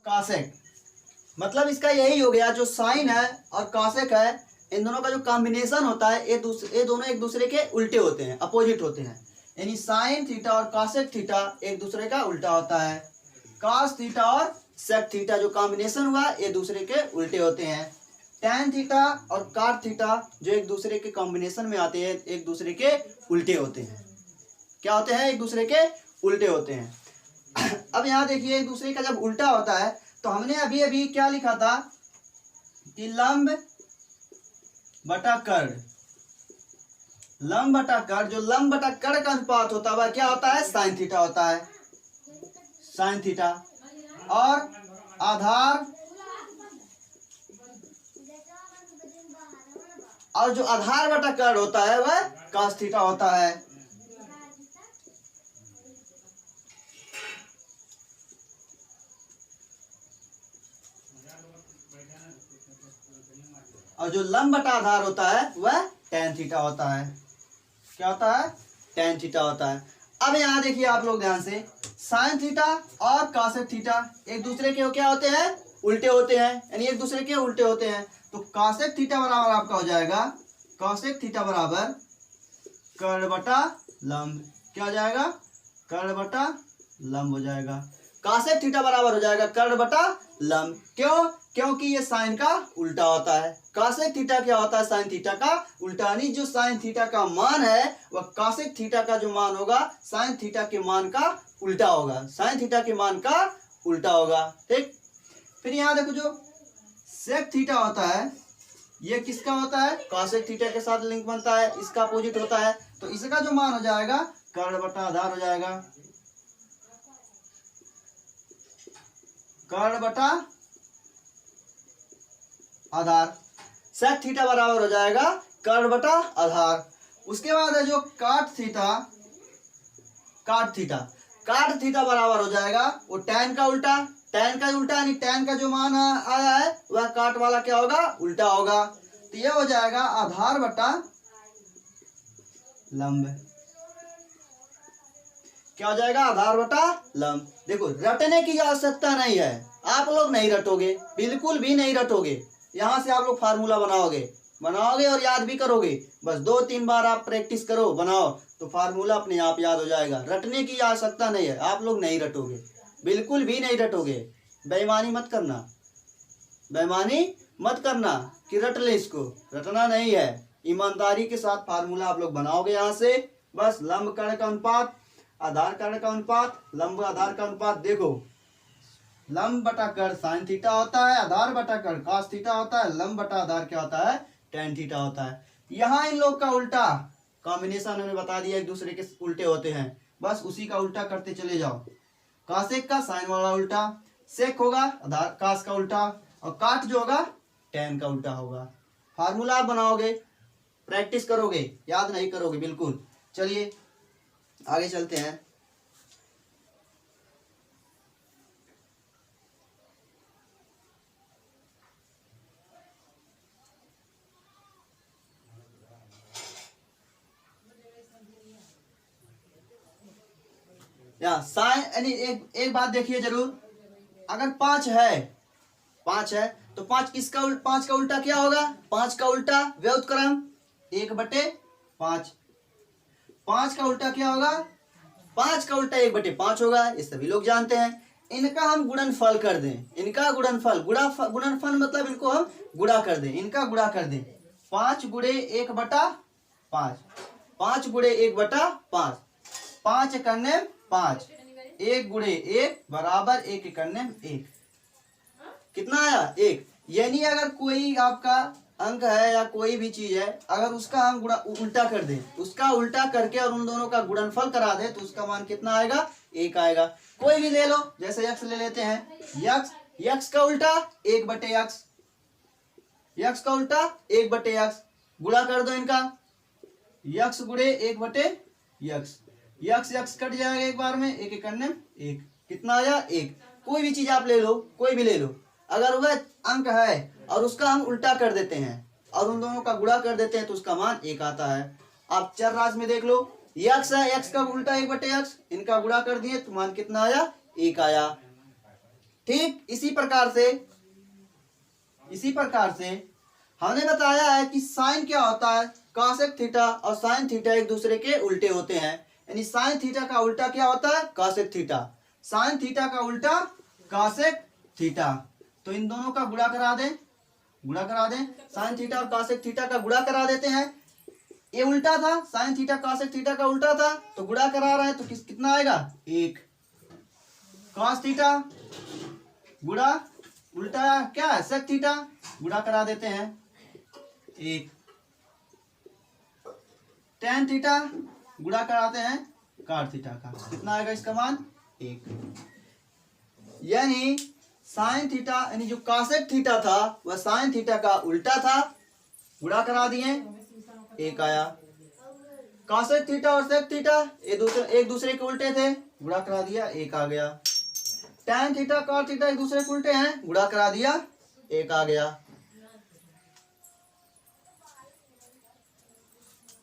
कासेक, मतलब इसका यही हो गया, जो साइन है और कासेक है, इन दोनों का जो कॉम्बिनेशन होता है ये दोनों एक दूसरे के उल्टे होते हैं, अपोजिट होते हैं। यानी साइन थीटा और कासेक थीटा एक दूसरे का उल्टा होता है। कास थीटा और सेक थीटा जो कॉम्बिनेशन हुआ ये दूसरे के उल्टे होते हैं। टैन थीटा और काट थीटा जो एक दूसरे के कॉम्बिनेशन में आते हैं एक दूसरे के उल्टे होते हैं। क्या होते हैं? एक दूसरे के उल्टे होते हैं। अब यहाँ देखिए, एक दूसरे का जब उल्टा होता है तो हमने अभी अभी क्या लिखा था कि लंब बटा कर्ण, लंब बटा कर्ण, जो लंब बटा कर्ण का अनुपात होता है वह क्या होता है? साइन थीटा होता है, साइन थीटा। और आधार, और जो आधार बटा कर्ण होता है वह कास थीटा होता है। और जो लंब बटा आधार होता है वह टैन थीटा होता है। क्या होता है? टैन थीटा होता है। अब यहाँ देखिए आप लोग ध्यान से, साइन थीटा और कासेक थीटा एक दूसरे के क्या होते हैं? उल्टे होते हैं, यानी एक दूसरे के उल्टे होते हैं। तो कासेक थीटा बराबर आपका हो जाएगा, कासेक थीटा बराबर कर्ण बटा लंब। क्या हो जाएगा? कर्ण बटा लंब हो जाएगा। कासेक थीटा बराबर हो जाएगा कर्ण बटा लंब। क्यों? क्योंकि ये साइन का उल्टा होता है। कासेक थीटा क्या होता है? साइन थीटा का उल्टा, यानी जो साइन थीटा का मान है वह कासेक थीटा का जो मान होगा साइन थीटा के मान का उल्टा होगा, साइन थीटा के मान का उल्टा होगा। ठीक, फिर यहाँ देखो जो सेक थीटा होता है ये किसका होता है? कासेक थीटा के साथ लिंक बनता है, इसका अपोजिट होता है। तो इसका जो मान हो जाएगा कर्ण बटा आधार हो जाएगा, कर्ण बटा आधार। सेक थीटा बराबर हो जाएगा कर्ण बटा आधार। उसके बाद है जो काट थीटा, काट थीटा, काट थीटा बराबर हो जाएगा वो टैन का उल्टा, टैन का उल्टा, यानी टैन का जो मान आया है वह काट वाला क्या होगा? उल्टा होगा। तो यह हो जाएगा आधार बटा लंब। क्या हो जाएगा? आधार बटा लंब। देखो, रटने की आवश्यकता नहीं है, आप लोग नहीं रटोगे, बिल्कुल भी नहीं रटोगे। यहां से आप लोग फार्मूला बनाओगे और याद भी करोगे। बस 2-3 बार आप प्रैक्टिस करो, बनाओ, तो फार्मूला अपने आप याद हो जाएगा। रटने की आवश्यकता नहीं है, आप लोग नहीं रटोगे, बिल्कुल भी नहीं रटोगे। बेईमानी मत करना, बेईमानी मत करना कि रट ले, इसको रटना नहीं है। ईमानदारी के साथ फार्मूला आप लोग बनाओगे। यहाँ से बस लंब कर्ण का अनुपात, आधार कर्ण का अनुपात, लंब आधार का अनुपात। देखो, लंब बटा कर्ण साइन थीटा होता है, आधार बटा कर्ण कॉस थीटा होता है, लंब बटा आधार क्या होता है? टैन थीटा होता है। यहाँ इन लोग का उल्टा कॉम्बिनेशन हमने बता दिया, एक दूसरे के उल्टे होते हैं, बस उसी का उल्टा करते चले जाओ। कासेक का साइन वाला उल्टा, सेक होगा आधार कास का उल्टा, और काट जो होगा टैन का उल्टा होगा। फार्मूला आप बनाओगे, प्रैक्टिस करोगे, याद नहीं करोगे बिल्कुल। चलिए आगे चलते हैं। या साइन, यानी एक बात देखिए जरूर, अगर 5 है तो 5 का उल्टा क्या होगा? 5 का उल्टा व्युत्क्रम 1/5। 5 का उल्टा क्या होगा? 5 का उल्टा 1/5 होगा, ये सभी लोग जानते हैं। इनका हम गुणनफल कर दें, इनका गुणनफल, गुणनफल मतलब इनको हम गुणा कर दें, इनका गुणा कर दें। 5 गुणे 1/5, 5 गुणे 1/5, 5 एकन्ने 5, 1 गुणे 1 बराबर 1 एकन्ने 1। कितना आया? 1। यानी अगर कोई आपका अंक है या कोई भी चीज है, अगर उसका हम उल्टा कर दें, उसका उल्टा करके और उन दोनों का गुणनफल करा दे तो उसका मान कितना आएगा? 1 आएगा। कोई भी ले लो, जैसे x ले लेते हैं, x का उल्टा 1/x, x का उल्टा 1/x, गुणा कर दो इनका, x गुणे 1/x, x कट जाएगा एक बार में, 1 एकन्ने 1, कितना आया? 1। कोई भी चीज आप ले लो, कोई भी ले लो, अगर वह अंक है और उसका हम उल्टा कर देते हैं और उन दोनों का गुणा कर देते हैं तो उसका मान 1 आता है। आप चर राशि में देख लो, x है, x का उल्टा 1/x, इनका गुणा कर दिए तो मान कितना आया? 1 आया। ठीक इसी प्रकार से हमने बताया है कि साइन क्या होता है, कॉसेक थीटा, और साइन थीटा एक दूसरे के उल्टे होते हैं। यानी साइन थीटा का उल्टा क्या होता है, कॉसेक थीटा। साइन थीटा का उल्टा कॉसेक थीटा। तो इन दोनों का गुणा करा दें, साइन थीटा और कॉसेक थीटा का गुणा करा देते हैं। ये उल्टा था, साइन थीटा कॉसेक थीटा का उल्टा था, तो गुणा करा रहे हैं तो कितना आएगा, 1। कॉस थीटा गुणा उल्टा क्या है, सेक थीटा, गुणा करा देते हैं 1। टेन थीटा गुणा कराते हैं कॉट थीटा का, कितना आएगा इसका मान, 1। यानी साइन थीटा यानी जो कॉसेक थीटा था वह साइन थीटा का उल्टा था, गुणा करा दिए 1 आया। कॉसेक थीटा और सेक थीटा एक दूसरे के उल्टे थे, गुणा करा दिया 1 आ गया। टैन थीटा कॉट थीटा एक दूसरे के उल्टे हैं, गुणा करा दिया 1 आ गया।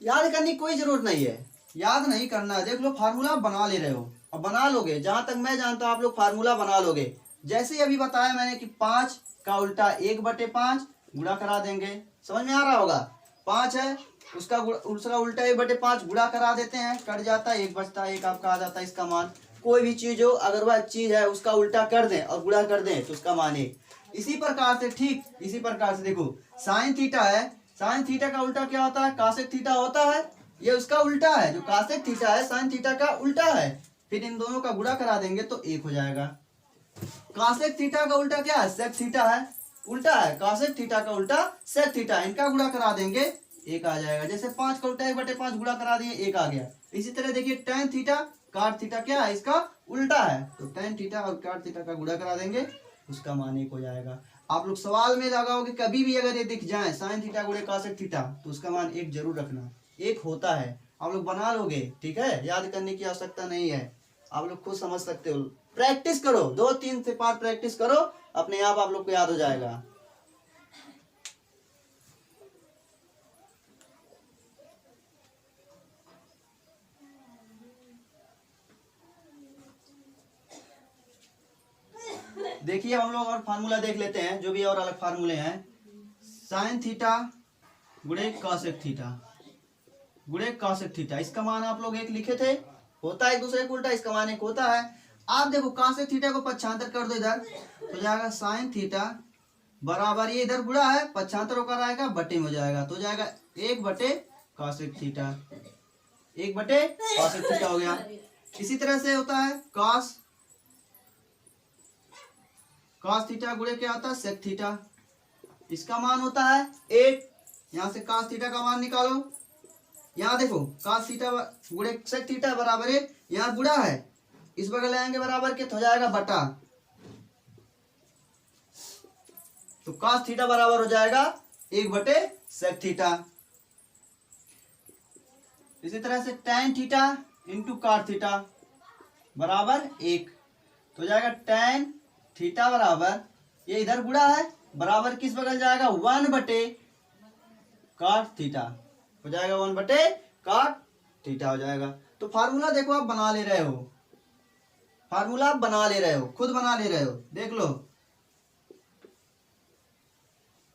याद करने की कोई जरूरत नहीं है, याद नहीं करना है। देख लो फार्मूला बना ले रहे हो और बना लोगे, जहां तक मैं जानता हूं आप लोग फार्मूला बना लोगे। जैसे ही अभी बताया मैंने कि 5 का उल्टा 1/5 गुणा करा देंगे, समझ में आ रहा होगा। 5 है उसका उल्टा 1/5 गुणा करा देते हैं, कट जाता है 1 बचता है, 1 आपका आ जाता है इसका मान। कोई भी चीज हो अगर वह चीज है उसका उल्टा कर दें और गुणा कर दें तो उसका मान 1। इसी प्रकार से ठीक इसी प्रकार से देखो साइन थीटा है, साइन थीटा का उल्टा क्या होता है, कॉसेक थीटा होता है। ये उसका उल्टा है, जो कॉसेक थीटा है साइन थीटा का उल्टा है। फिर इन दोनों का गुणा करा देंगे तो 1 हो जाएगा। कॉसेक थीटा का उल्टा क्या है, सेक थीटा है, उल्टा है। कॉसेक थीटा का उल्टा सेक थीटा, इनका गुणा करा देंगे 1 आ जाएगा। जैसे 5 का उल्टा 1/5 गुणा करा दिए 1 आ गया। इसी तरह देखिए टेन थीटा कॉट थीटा क्या है, इसका उल्टा है, तो टेन थीटा और कॉट थीटा का गुणा करा देंगे, उसका मान 1 हो जाएगा। आप लोग सवाल में लगाओगे कभी भी अगर ये दिख जाए साइन थीटा गुणे कॉसेक थीटा तो उसका मान 1 जरूर रखना, 1 होता है। आप लोग बना लोगे, ठीक है, याद करने की आवश्यकता नहीं है, आप लोग खुद समझ सकते हो। प्रैक्टिस करो, 2-3 से 5 प्रैक्टिस करो, अपने आप लोग को याद हो जाएगा। देखिए हम लोग और फार्मूला देख लेते हैं, जो भी और अलग फार्मूले हैं। साइन थीटा गुणे कॉसेक थीटा गुणे कॉसेक थीटा, इसका मान आप लोग 1 लिखे थे, होता है एक दूसरे को उल्टा, इसका मान 1 होता है। आप देखो कॉसेक थीटा को पक्षांतर कर दो इधर, तो जाएगा साइन थीटा बराबर, ये इधर गुणा है, पक्षांतर होकर आएगा बटे में हो जाएगा, तो जाएगा 1/कॉसेक थीटा, 1/कॉसेक थीटा हो गया। इसी तरह से होता है कॉस थीटा गुणे क्या होता है, सेक थीटा, इसका मान होता है 1। यहाँ से कॉस थीटा का मान निकालो, यहाँ देखो कॉस थीटा गुणे सेक थीटा बराबर 1, यहाँ गुणा है, इस बगल आएंगे बराबर के तो हो जाएगा बटा, तो कॉस थीटा बराबर हो जाएगा 1/सेक थीटा। इसी तरह से tan theta into cot theta बराबर 1, तो जाएगा टैन थीटा बराबर, ये इधर गुणा है, बराबर किस बगल जाएगा 1/कॉट थीटा हो जाएगा, 1/कॉट थीटा हो जाएगा। तो फार्मूला देखो आप बना ले रहे हो, फार्मूला आप बना ले रहे हो, खुद बना ले रहे हो, देख लो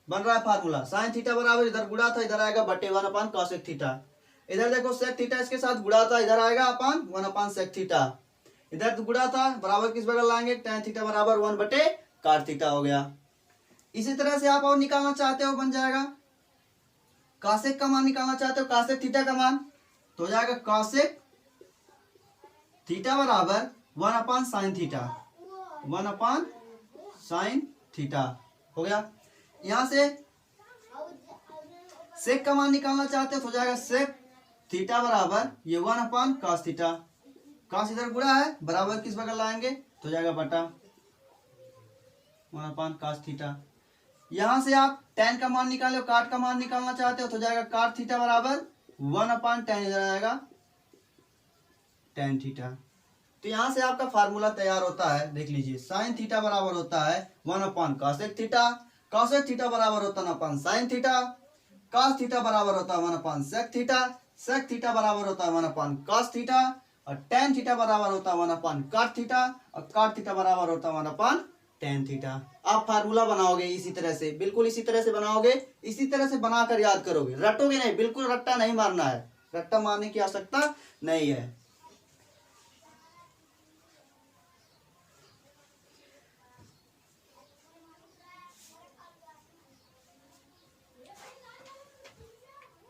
बन रहा है फार्मूला। साइन थीटा बराबर इधर गुणा था, इधर आएगा बटे 1/कॉसेक थीटा। इधर देखो सेक थीटा इसके साथ गुणा था, इधर आएगा अपन 1/सेक थीटा। इधर गुणा था, बराबर किस बगल लाएंगे, टैन थीटा बराबर 1/कॉट थीटा हो गया। इसी तरह से आप और निकालना चाहते हो, बन जाएगा कॉसेक का मान निकालना चाहते हो, कॉसेक थीटा का मान, तो हो जाएगा कॉसेक थीटा बराबर 1/साइन थीटा, 1/साइन थीटा हो गया। यहां से सेक का मान निकालना चाहते हो तो हो जाएगा सेक थीटा बराबर ये 1/कॉस थीटा, कॉस इधर गुणा है, बराबर किस बगल लाएंगे तो जाएगा बटा 1/कॉस थीटा। यहां से आप tan का मान निकालो, काट का मान निकालना चाहते हो तो जाएगा काट थीटा बराबर 1/tan, इधर आएगा tan थीटा। तो यहां से आपका फार्मूला तैयार होता है, देख लीजिए साइन थीटा बराबर होता है 1/कॉसेक थीटा, कॉसेक थीटा बराबर होता है 1/साइन थीटा, कॉस थीटा बराबर होता है 1/सेक थीटा, सेक थीटा बराबर होता है 1/कॉस थीटा, और tan थीटा बराबर होता है 1/कॉट थीटा, और कॉट थीटा बराबर होता है 1/tan टेन थीटा। आप फार्मूला बनाओगे इसी तरह से, बिल्कुल इसी तरह से बनाओगे, इसी तरह से बनाकर याद करोगे, रटोगे नहीं, बिल्कुल रट्टा नहीं मारना है, रट्टा मारने की आवश्यकता नहीं है।